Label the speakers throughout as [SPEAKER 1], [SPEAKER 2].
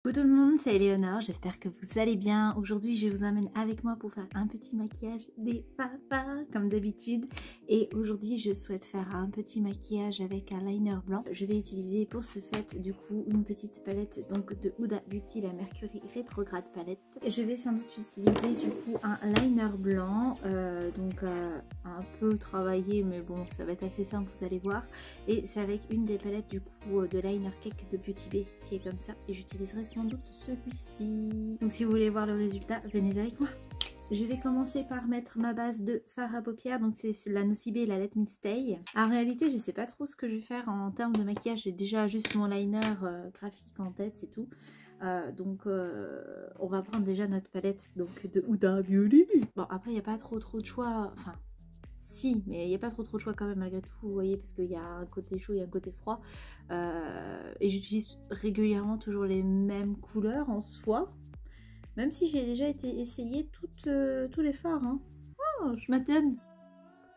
[SPEAKER 1] Coucou tout le monde, c'est Éléonore, j'espère que vous allez bien. Aujourd'hui je vous emmène avec moi pour faire un petit maquillage des papas comme d'habitude. Et aujourd'hui je souhaite faire un petit maquillage avec un liner blanc. Je vais utiliser pour ce fait du coup une petite palette donc de Huda Beauty, la Mercury Retrograde palette. Et je vais sans doute utiliser du coup un liner blanc, un peu travaillé mais bon ça va être assez simple, vous allez voir. Et c'est avec une des palettes du coup de liner cake de Beauty Bay qui est comme ça, et j'utiliserai sans doute celui-ci. Donc si vous voulez voir le résultat, venez avec moi. Je vais commencer par mettre ma base de fard à paupières, donc c'est la Nocibé et la Let Me Stay. En réalité je sais pas trop ce que je vais faire en termes de maquillage, j'ai déjà juste mon liner graphique en tête, c'est tout. On va prendre déjà notre palette donc de Huda Beauty. Bon après il n'y a pas trop de choix, enfin si, mais il n'y a pas trop de choix quand même malgré tout, vous voyez, parce qu'il y a un côté chaud, il y a un côté froid. Et j'utilise régulièrement toujours les mêmes couleurs en soi, même si j'ai déjà essayé tous les fards. Hein. Oh, je m'attends,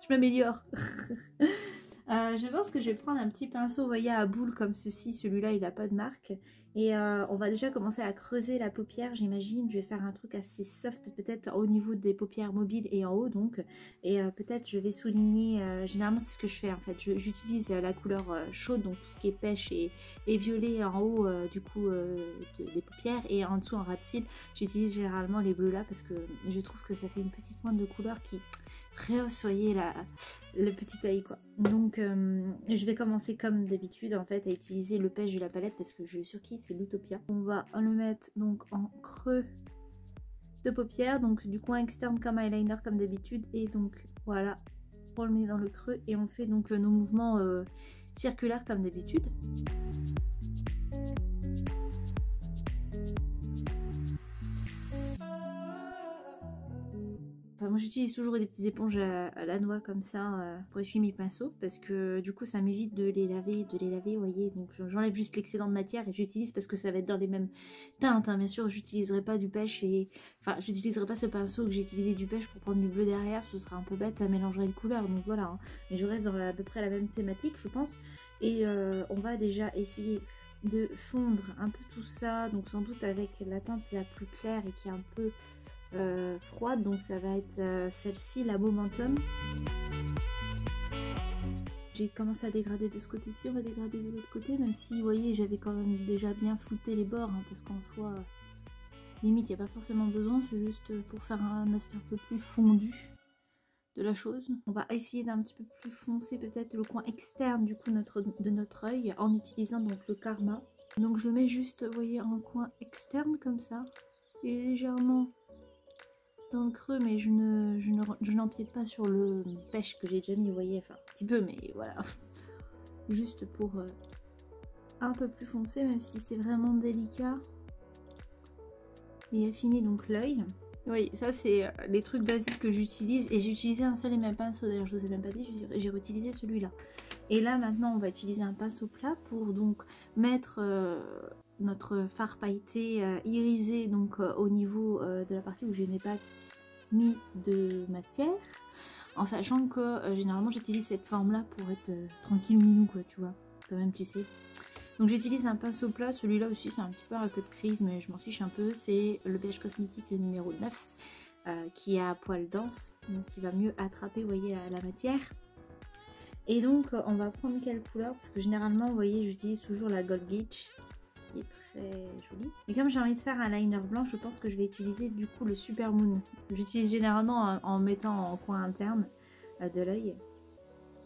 [SPEAKER 1] je m'améliore. Je pense que je vais prendre un petit pinceau, vous voyez, à boule comme ceci. Celui-là il n'a pas de marque. Et on va déjà commencer à creuser la paupière, j'imagine. Je vais faire un truc assez soft peut-être au niveau des paupières mobiles et en haut donc. Et peut-être je vais souligner, généralement c'est ce que je fais en fait. J'utilise la couleur chaude, donc tout ce qui est pêche et violet en haut du coup des paupières. Et en dessous en ras de cils, j'utilise généralement les bleus là parce que je trouve que ça fait une petite pointe de couleur qui rehausse, voyez, le petit œil quoi. Donc je vais commencer comme d'habitude en fait à utiliser le pêche de la palette parce que je surkiffe, c'est l'Utopia. On va le mettre donc en creux de paupière, donc du coin externe comme eyeliner comme d'habitude, et donc voilà, on le met dans le creux et on fait donc nos mouvements circulaires comme d'habitude. Enfin, moi j'utilise toujours des petites éponges à la noix comme ça pour essuyer mes pinceaux parce que du coup ça m'évite de les laver, vous voyez. Donc j'enlève juste l'excédent de matière et j'utilise parce que ça va être dans les mêmes teintes. Hein. Bien sûr j'utiliserai pas du pêche et... Enfin j'utiliserai pas ce pinceau que j'ai utilisé du pêche pour prendre du bleu derrière, ce sera un peu bête, ça mélangerait les couleurs. Donc voilà, hein. Mais je reste dans à peu près la même thématique je pense. Et on va déjà essayer de fondre un peu tout ça, donc sans doute avec la teinte la plus claire et qui est un peu... froide, donc ça va être celle-ci, la Momentum. J'ai commencé à dégrader de ce côté-ci, on va dégrader de l'autre côté, même si vous voyez j'avais quand même déjà bien flouté les bords, hein, parce qu'en soi limite il n'y a pas forcément besoin, c'est juste pour faire un aspect un peu plus fondu de la chose. On va essayer d'un petit peu plus foncer peut-être le coin externe du coup de notre œil en utilisant donc le Karma. Donc je le mets juste, vous voyez, en coin externe comme ça, et légèrement dans le creux, mais je n'empiète pas sur le pêche que j'ai déjà mis, vous voyez, enfin un petit peu, mais voilà, juste pour un peu plus foncé, même si c'est vraiment délicat, et affiner donc l'œil. Oui, ça c'est les trucs basiques que j'utilise, et j'ai utilisé un seul et même pinceau, d'ailleurs je vous ai même pas dit, j'ai réutilisé celui-là. Et là maintenant on va utiliser un pinceau plat pour donc mettre notre fard pailleté irisé donc au niveau de la partie où je n'ai pas mis de matière, en sachant que généralement j'utilise cette forme là pour être tranquille ou minou quoi, tu vois, quand même tu sais. Donc j'utilise un pinceau plat, celui-là aussi c'est un petit peu un queue de crise mais je m'en fiche un peu, c'est le BH Cosmétique le numéro 9 qui a poil dense, donc qui va mieux attraper, vous voyez, la matière. Et donc on va prendre quelle couleur, parce que généralement vous voyez j'utilise toujours la Gold Glitch qui est très jolie. Et comme j'ai envie de faire un liner blanc, je pense que je vais utiliser du coup le Super Moon. J'utilise généralement en mettant en coin interne de l'œil.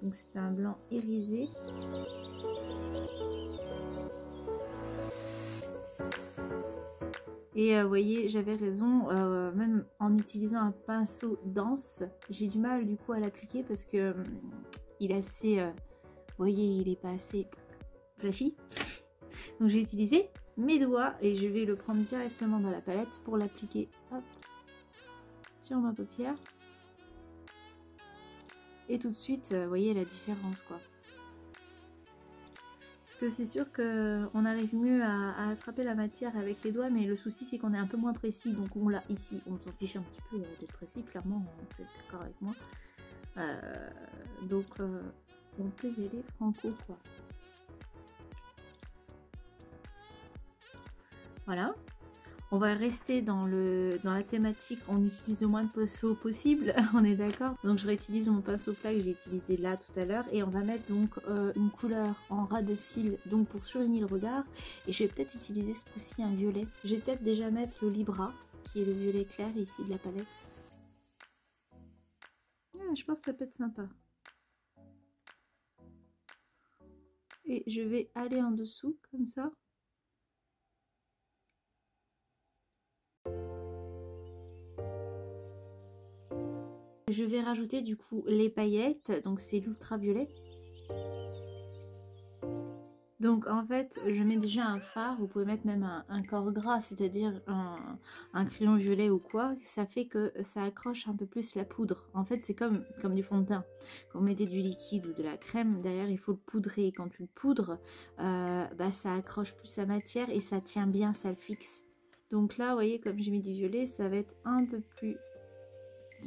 [SPEAKER 1] Donc c'est un blanc irisé. Et vous voyez, j'avais raison, même en utilisant un pinceau dense, j'ai du mal du coup à l'appliquer parce que il est assez, vous voyez, il est pas assez flashy. Donc j'ai utilisé mes doigts et je vais le prendre directement dans la palette pour l'appliquer sur ma paupière. Et tout de suite, vous voyez la différence quoi. Parce que c'est sûr qu'on arrive mieux à attraper la matière avec les doigts, mais le souci c'est qu'on est un peu moins précis. Donc on l'a ici, on s'en fiche un petit peu d'être précis, clairement, vous êtes d'accord avec moi. On peut y aller franco quoi. Voilà. On va rester dans la thématique, on utilise le moins de pinceaux possible, on est d'accord. Donc je réutilise mon pinceau plat que j'ai utilisé là tout à l'heure. Et on va mettre donc une couleur en ras de cils, donc pour surligner le regard. Et je vais peut-être utiliser ce coup-ci un violet. Je vais peut-être déjà mettre le Libra, qui est le violet clair ici de la palette. Ah, je pense que ça peut être sympa. Et je vais aller en dessous, comme ça. Je vais rajouter du coup les paillettes, donc c'est l'ultraviolet. Donc en fait, je mets déjà un fard, vous pouvez mettre même un corps gras, c'est-à-dire un crayon violet ou quoi. Ça fait que ça accroche un peu plus la poudre. En fait, c'est comme du fond de teint. Quand vous mettez du liquide ou de la crème, d'ailleurs, il faut le poudrer. Quand tu le poudres, ça accroche plus sa matière et ça tient bien, ça le fixe. Donc là, vous voyez, comme j'ai mis du violet, ça va être un peu plus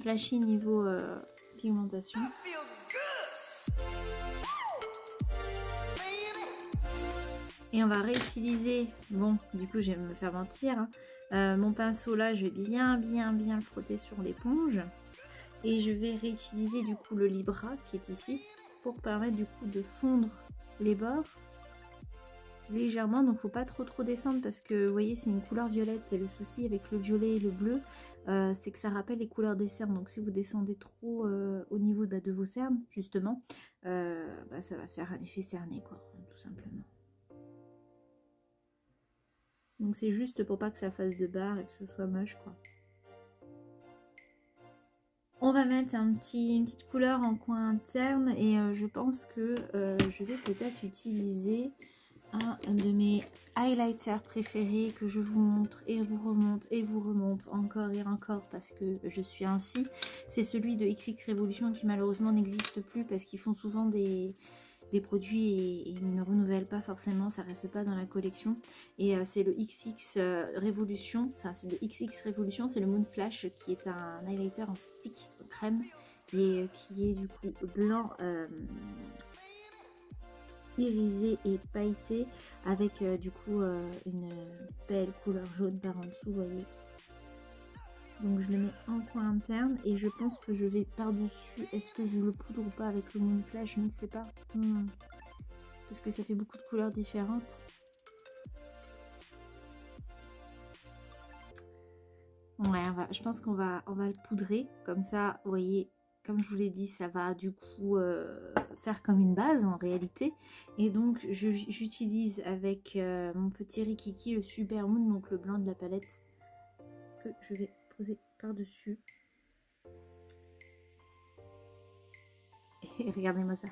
[SPEAKER 1] flashy niveau pigmentation. Et on va réutiliser, bon du coup je vais me faire mentir, hein, mon pinceau là je vais bien le frotter sur l'éponge. Et je vais réutiliser du coup le Libra qui est ici pour permettre du coup de fondre les bords légèrement. Donc faut pas trop descendre parce que vous voyez c'est une couleur violette. Et le souci avec le violet et le bleu c'est que ça rappelle les couleurs des cernes. Donc si vous descendez trop au niveau de vos cernes justement, ça va faire un effet cerné quoi, tout simplement. Donc c'est juste pour pas que ça fasse de barre et que ce soit moche quoi. On va mettre une petite couleur en coin interne et je pense que je vais peut-être utiliser un de mes highlighters préférés que je vous montre et vous remonte encore et encore parce que je suis ainsi. C'est celui de XX Revolution qui malheureusement n'existe plus parce qu'ils font souvent des produits et ils ne renouvellent pas forcément, ça reste pas dans la collection. Et c'est le XX Revolution, c'est de XX Revolution, c'est le Moon Flash qui est un highlighter en stick crème et qui est du coup blanc irisé et pailleté avec du coup une belle couleur jaune par en dessous, vous voyez. Donc je le mets en coin interne et je pense que je vais par-dessus. Est-ce que je le poudre ou pas avec le Moon Flash? Je ne sais pas. Parce que ça fait beaucoup de couleurs différentes. Ouais, je pense qu'on va le poudrer. Comme ça, vous voyez, comme je vous l'ai dit, ça va du coup faire comme une base en réalité. Et donc j'utilise avec mon petit Rikiki le Super Moon, donc le blanc de la palette, que je vais poser par-dessus. Et regardez-moi ça.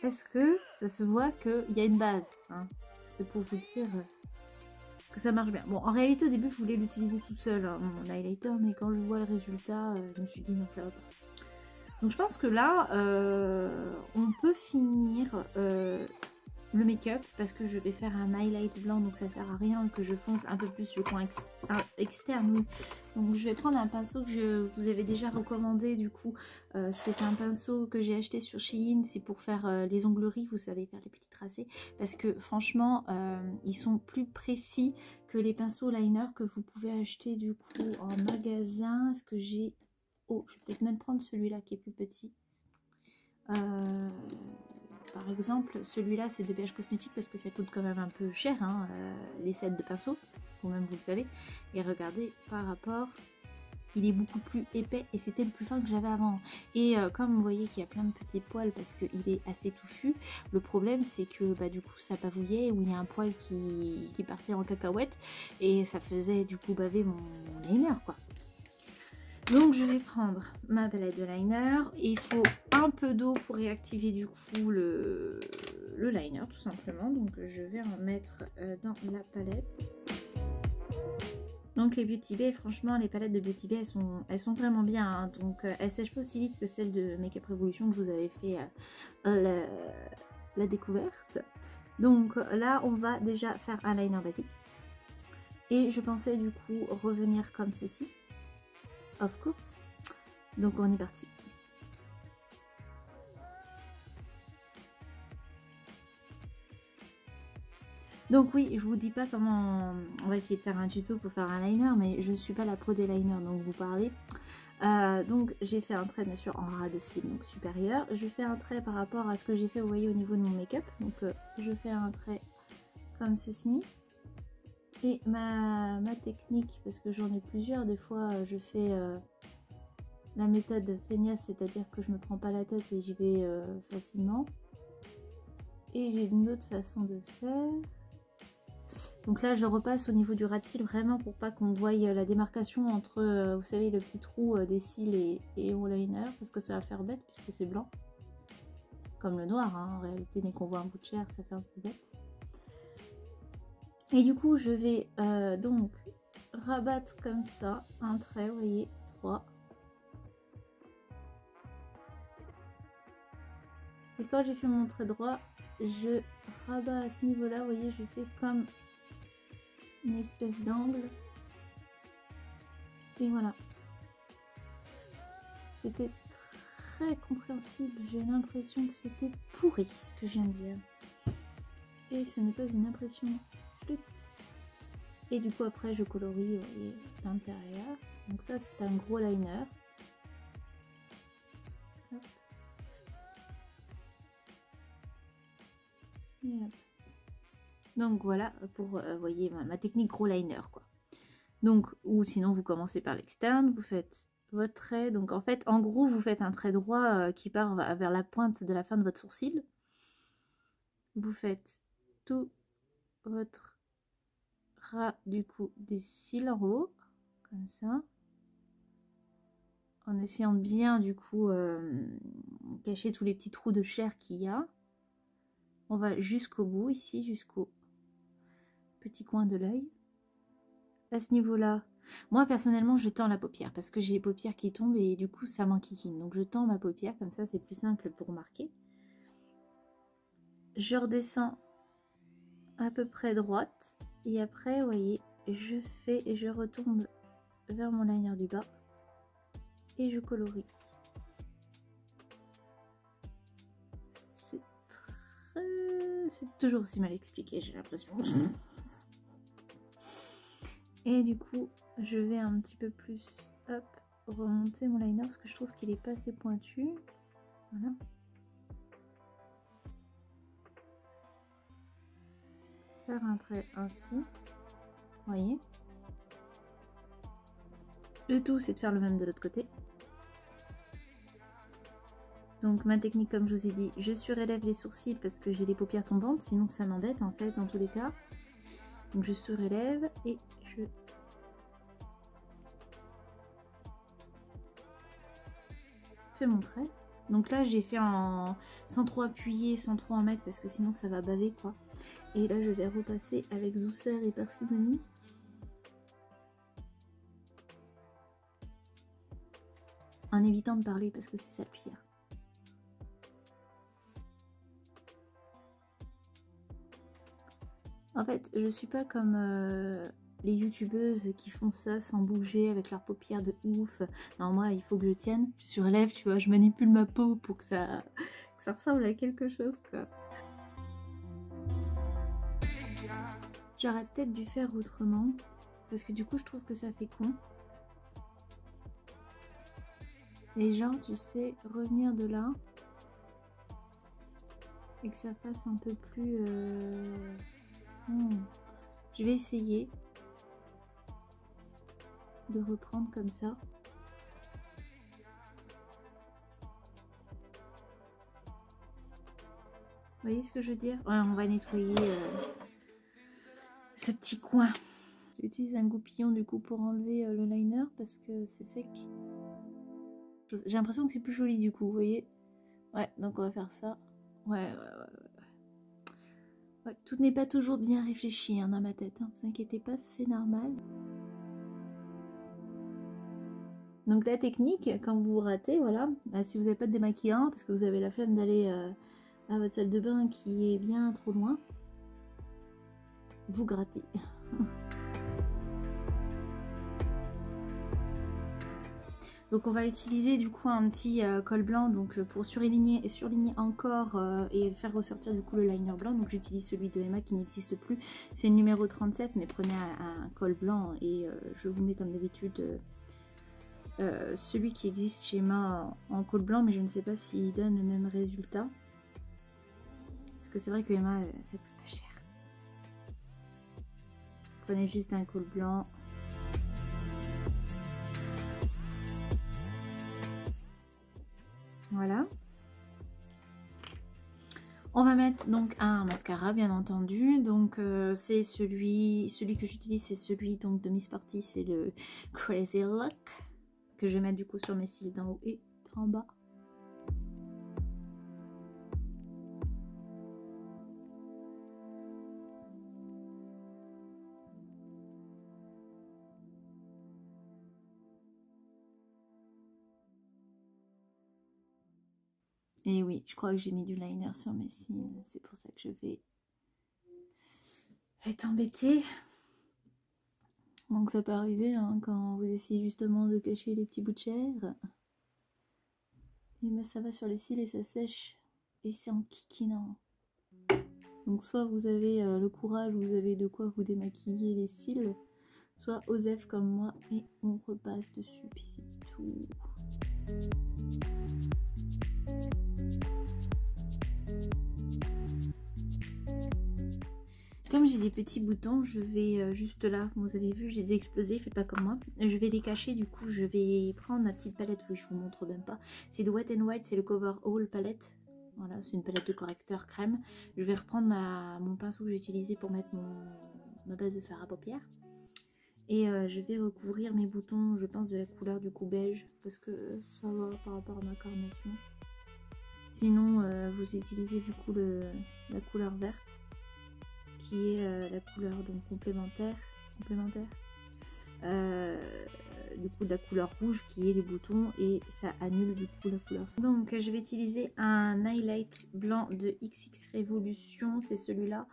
[SPEAKER 1] Est-ce que ça se voit qu'il y a une base, hein? C'est pour vous dire que ça marche bien. Bon, en réalité, au début, je voulais l'utiliser tout seul, hein, mon highlighter, mais quand je vois le résultat, je me suis dit non, ça va pas. Donc, je pense que là, on peut finir le make-up parce que je vais faire un highlight blanc, donc ça sert à rien que je fonce un peu plus le coin externe. Oui. Donc je vais prendre un pinceau que je vous avais déjà recommandé, du coup c'est un pinceau que j'ai acheté sur Shein, c'est pour faire les ongleries, vous savez, faire les petits tracés, parce que franchement ils sont plus précis que les pinceaux liner que vous pouvez acheter du coup en magasin. Est-ce que j'ai... Oh, je vais peut-être même prendre celui-là qui est plus petit. Par exemple, celui-là c'est de BH Cosmétiques parce que ça coûte quand même un peu cher, hein, les sets de pinceaux, vous-même vous le savez. Et regardez, par rapport, il est beaucoup plus épais et c'était le plus fin que j'avais avant. Et comme vous voyez qu'il y a plein de petits poils parce qu'il est assez touffu, le problème c'est que du coup ça bavouillait ou il y a un poil qui partait en cacahuète et ça faisait du coup baver mon liner quoi. Donc je vais prendre ma palette de liner et il faut un peu d'eau pour réactiver du coup le liner tout simplement. Donc je vais en mettre dans la palette. Donc les Beauty Bay, franchement les palettes de Beauty Bay elles sont vraiment bien, hein. Donc elles sèchent pas aussi vite que celle de Make Up Revolution que vous avez fait la découverte. Donc là on va déjà faire un liner basique. Et je pensais du coup revenir comme ceci. Of course. Donc on est parti. Donc oui, je vous dis pas comment... On va essayer de faire un tuto pour faire un liner, mais je suis pas la pro des liners, donc vous parlez. Donc j'ai fait un trait bien sûr en ras de cils, donc supérieur. Je fais un trait par rapport à ce que j'ai fait, vous voyez, au niveau de mon make-up. Donc je fais un trait comme ceci. Et ma technique, parce que j'en ai plusieurs, des fois je fais la méthode feignasse, c'est-à-dire que je me prends pas la tête et j'y vais facilement. Et j'ai une autre façon de faire. Donc là je repasse au niveau du ras de cils vraiment pour pas qu'on voie la démarcation entre, vous savez, le petit trou des cils et mon liner, parce que ça va faire bête puisque c'est blanc. Comme le noir, hein, en réalité, dès qu'on voit un bout de chair, ça fait un peu bête. Et du coup je vais donc rabattre comme ça un trait, vous voyez, 3. Et quand j'ai fait mon trait droit, je rabats à ce niveau là, vous voyez, je fais comme une espèce d'angle. Et voilà. C'était très compréhensible, j'ai l'impression que c'était pourri ce que je viens de dire. Et ce n'est pas une impression flûte. Et du coup après je colorie, vous voyez, l'intérieur. Donc ça c'est un gros liner. Hop. Et hop. Donc voilà pour, voyez, ma technique gros liner quoi. Donc, ou sinon vous commencez par l'externe, vous faites votre trait. Donc en fait, en gros, vous faites un trait droit qui part vers la pointe de la fin de votre sourcil. Vous faites tout votre ras du coup des cils en haut, comme ça. En essayant de bien du coup cacher tous les petits trous de chair qu'il y a. On va jusqu'au bout ici, jusqu'au petit coin de l'œil. À ce niveau-là, moi personnellement je tends la paupière parce que j'ai les paupières qui tombent et du coup ça m'enquiquine. Donc je tends ma paupière, comme ça c'est plus simple pour marquer. Je redescends à peu près droite et après vous voyez je fais et je retourne vers mon liner du bas et je colorie. C'est toujours aussi mal expliqué, j'ai l'impression. Et du coup je vais un petit peu plus hop remonter mon liner parce que je trouve qu'il est pas assez pointu. Voilà. Faire un trait ainsi, vous voyez. Le tout c'est de faire le même de l'autre côté. Donc ma technique, comme je vous ai dit, je surélève les sourcils parce que j'ai les paupières tombantes, sinon ça m'embête en fait dans tous les cas. Donc je surélève et je fais mon trait. Donc là j'ai fait sans trop appuyer, sans trop en mettre parce que sinon ça va baver quoi. Et là je vais repasser avec douceur et parcimonie. En évitant de parler parce que c'est ça le pire. En fait, je suis pas comme les youtubeuses qui font ça sans bouger avec leurs paupières de ouf. Non, moi, il faut que je tienne. Je surélève, tu vois, je manipule ma peau pour que ça ressemble à quelque chose, quoi. J'aurais peut-être dû faire autrement. Parce que du coup, je trouve que ça fait con. Et genre, tu sais, revenir de là. Et que ça fasse un peu plus... Je vais essayer de reprendre comme ça. Vous voyez ce que je veux dire? Ouais, on va nettoyer ce petit coin. J'utilise un goupillon du coup pour enlever le liner parce que c'est sec. J'ai l'impression que c'est plus joli du coup, vous voyez? Ouais, donc on va faire ça. Ouais. Tout n'est pas toujours bien réfléchi hein, dans ma tête, hein. Vous inquiétez pas, c'est normal. Donc la technique, quand vous ratez, voilà, si vous n'avez pas de démaquillant, parce que vous avez la flemme d'aller à votre salle de bain qui est bien trop loin, vous grattez. Donc on va utiliser du coup un petit col blanc donc pour surligner encore et faire ressortir du coup le liner blanc. Donc j'utilise celui de Emma qui n'existe plus, c'est le numéro 37, mais prenez un col blanc et je vous mets comme d'habitude celui qui existe chez Emma en col blanc, mais je ne sais pas s'il donne le même résultat. Parce que c'est vrai que Emma ça coûte pas cher. Prenez juste un col blanc. Voilà. On va mettre donc un mascara bien entendu. Donc c'est celui que j'utilise, c'est celui donc de Miss Party, c'est le Crazy Look que je vais mettre du coup sur mes cils d'en haut et d'en bas. Et oui, je crois que j'ai mis du liner sur mes cils. C'est pour ça que je vais être embêtée. Donc ça peut arriver hein, quand vous essayez justement de cacher les petits bouts de chair. Et ben ça va sur les cils et ça sèche. Et c'est en kikinant. Donc soit vous avez le courage, vous avez de quoi vous démaquiller les cils. Soit osef comme moi et on repasse dessus. Puis c'est tout. Comme j'ai des petits boutons, je vais juste là, vous avez vu, je les ai explosés, faites pas comme moi. Je vais les cacher, du coup, je vais prendre ma petite palette, oui, je vous montre même pas. C'est de Wet n Wild, c'est le Cover All palette. Voilà, c'est une palette de correcteur crème. Je vais reprendre mon pinceau que j'ai utilisé pour mettre ma base de fard à paupières. Et je vais recouvrir mes boutons, je pense, de la couleur du coup beige, parce que ça va par rapport à ma carnation. Sinon, vous utilisez du coup la couleur verte, qui est la couleur donc complémentaire du coup de la couleur rouge qui est les boutons, et ça annule du coup la couleur. Donc je vais utiliser un highlight blanc de XX Révolution, c'est celui-là.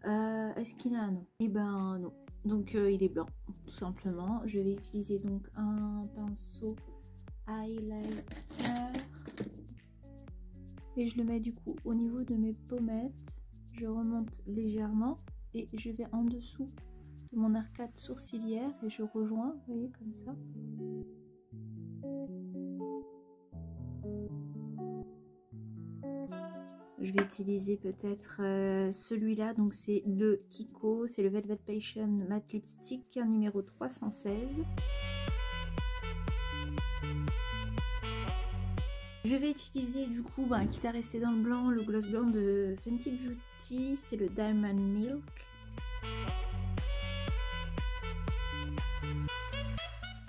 [SPEAKER 1] Est-ce qu'il a un nom? Eh ben non, donc il est blanc tout simplement. Je vais utiliser donc un pinceau highlighter et je le mets du coup au niveau de mes pommettes. Je remonte légèrement et je vais en dessous de mon arcade sourcilière et je rejoins, vous voyez, comme ça. Je vais utiliser peut-être celui-là, donc c'est le Kiko, c'est le Velvet Passion Matte Lipstick numéro 316. Je vais utiliser du coup, quitte à rester dans le blanc, le gloss blanc de Fenty Beauty, c'est le Diamond Milk.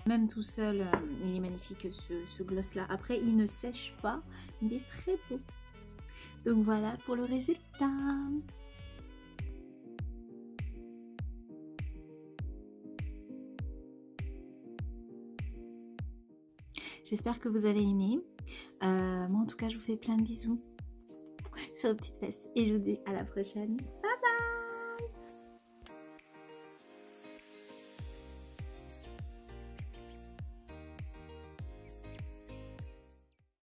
[SPEAKER 1] Même tout seul, il est magnifique ce gloss là. Après, il ne sèche pas, il est très beau. Donc voilà pour le résultat. J'espère que vous avez aimé. Moi en tout cas je vous fais plein de bisous sur vos petites fesses et je vous dis à la prochaine.